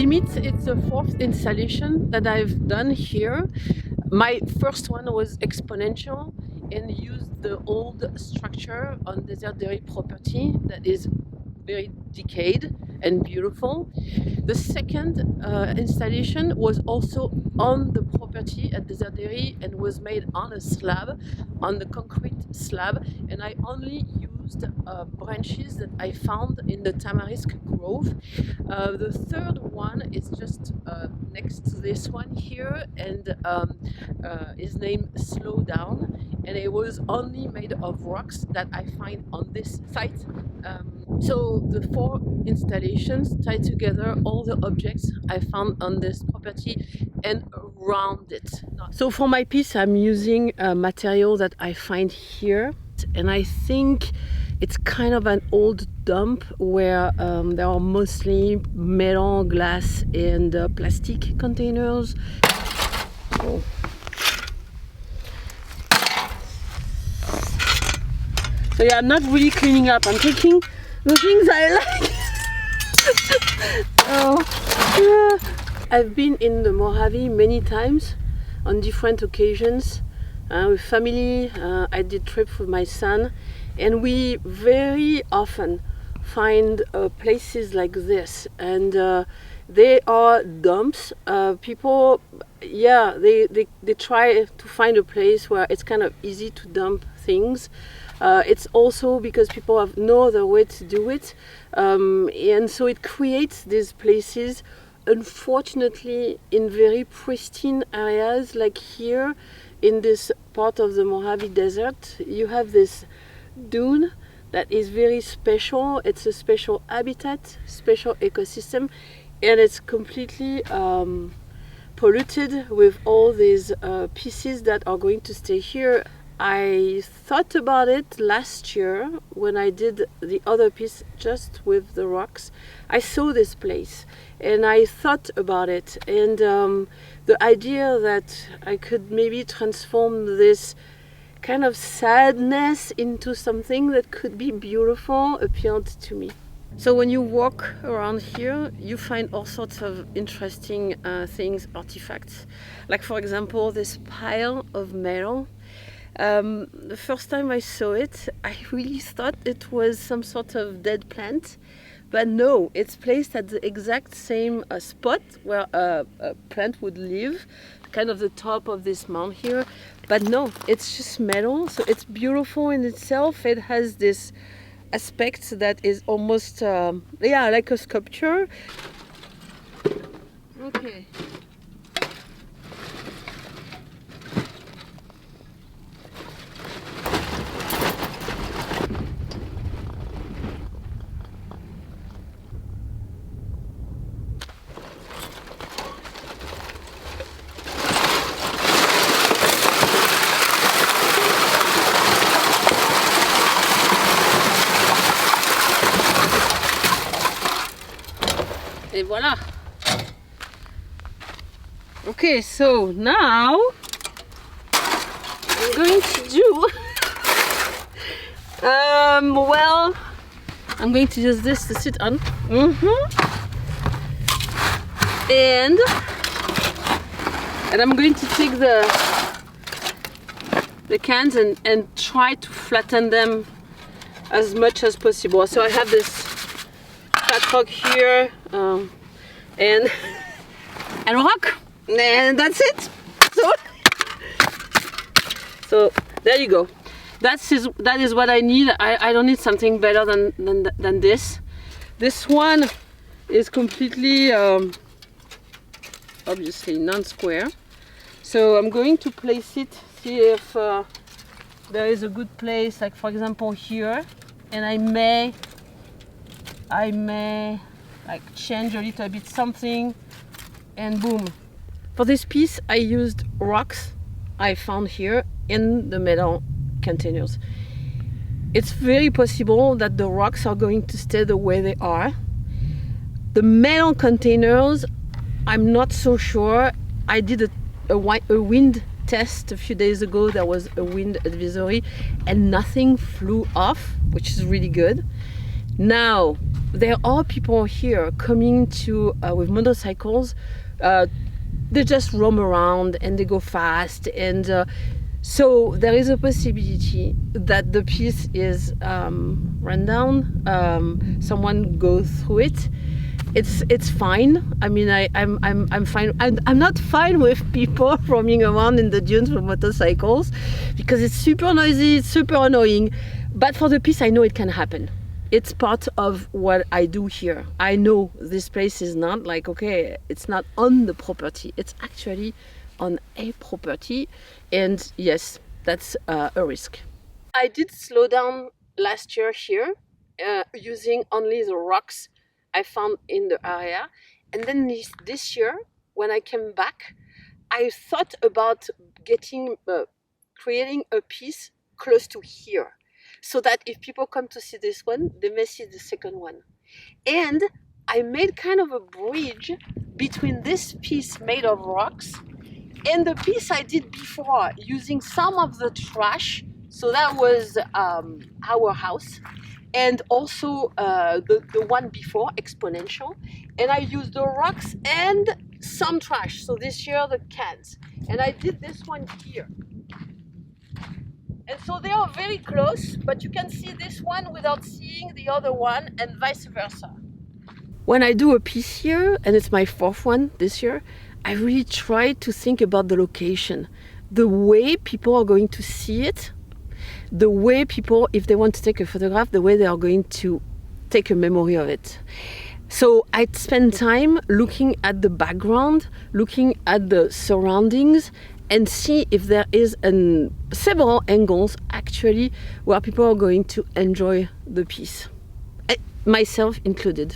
Limits, it's the fourth installation that I've done here. My first one was Exponential and used the old structure on Desert Dairy property that is very decayed and beautiful. The second installation was also on the property at Desert Dairy and was made on a slab, on the concrete slab, and I only used branches that I found in the tamarisk grove. The third one is just next to this one here, and is named Slow Down, and it was only made of rocks that I find on this site. So the four installations tie together all the objects I found on this property and around it. So for my piece, I'm using a material that I find here, and I think it's kind of an old dump where there are mostly metal, glass, and plastic containers. Oh. So yeah, I'm not really cleaning up. I'm taking the things I like. Oh, yeah. I've been in the Mojave many times on different occasions with family. I did trips with my son, and we very often find places like this, and they are dumps. People, yeah, they try to find a place where it's kind of easy to dump things. It's also because people have no other way to do it, and so it creates these places, unfortunately, in very pristine areas. Like here in this part of the Mojave Desert, you have this dune that is very special. It's a special habitat, special ecosystem, and it's completely polluted with all these pieces that are going to stay here. I thought about it last year when I did the other piece just with the rocks. I saw this place and I thought about it, and the idea that I could maybe transform this kind of sadness into something that could be beautiful appealed to me. So when you walk around here, you find all sorts of interesting things, artifacts. Like for example, this pile of metal. The first time I saw it, I really thought it was some sort of dead plant, but no, it's placed at the exact same spot where a plant would live, kind of the top of this mound here. But no, it's just metal, so it's beautiful in itself. It has this aspect that is almost, yeah, like a sculpture. Okay. Et voilà. Okay, so now I'm going to do well, I'm going to use this to sit on. And I'm going to take the cans and try to flatten them as much as possible. So I have this flat rock here, and rock, and that's it. So there you go. That is what I need. I don't need something better than this. This one is completely obviously non-square. So I'm going to place it, see if there is a good place, like for example here, and I may like change a little bit something, and boom. For this piece I used rocks I found here in the metal containers. It's very possible that the rocks are going to stay the way they are. The metal containers, I'm not so sure. I did a wind test a few days ago. There was a wind advisory and nothing flew off, which is really good. Now, there are people here coming to with motorcycles. They just roam around and they go fast, and so there is a possibility that the piece is run down. Someone goes through it. It's fine. I mean, I'm fine. I'm not fine with people roaming around in the dunes with motorcycles because it's super noisy, it's super annoying. But for the piece, I know it can happen. It's part of what I do here. I know this place is not like, okay, it's not on the property. It's actually on a property. And yes, that's a risk. I did slow down last year here using only the rocks I found in the area. And then this year, when I came back, I thought about creating a piece close to here, so that if people come to see this one, they may see the second one. And I made kind of a bridge between this piece made of rocks and the piece I did before, using some of the trash. So that was our house, and also the one before, Exponential. And I used the rocks and some trash. So this year the cans. And I did this one here. And so they are very close, but you can see this one without seeing the other one, and vice versa. When I do a piece here, and it's my fourth one this year, I really try to think about the location, the way people are going to see it, the way people, if they want to take a photograph, the way they are going to take a memory of it. So I spend time looking at the background, looking at the surroundings, and see if there is several angles actually where people are going to enjoy the piece, myself included.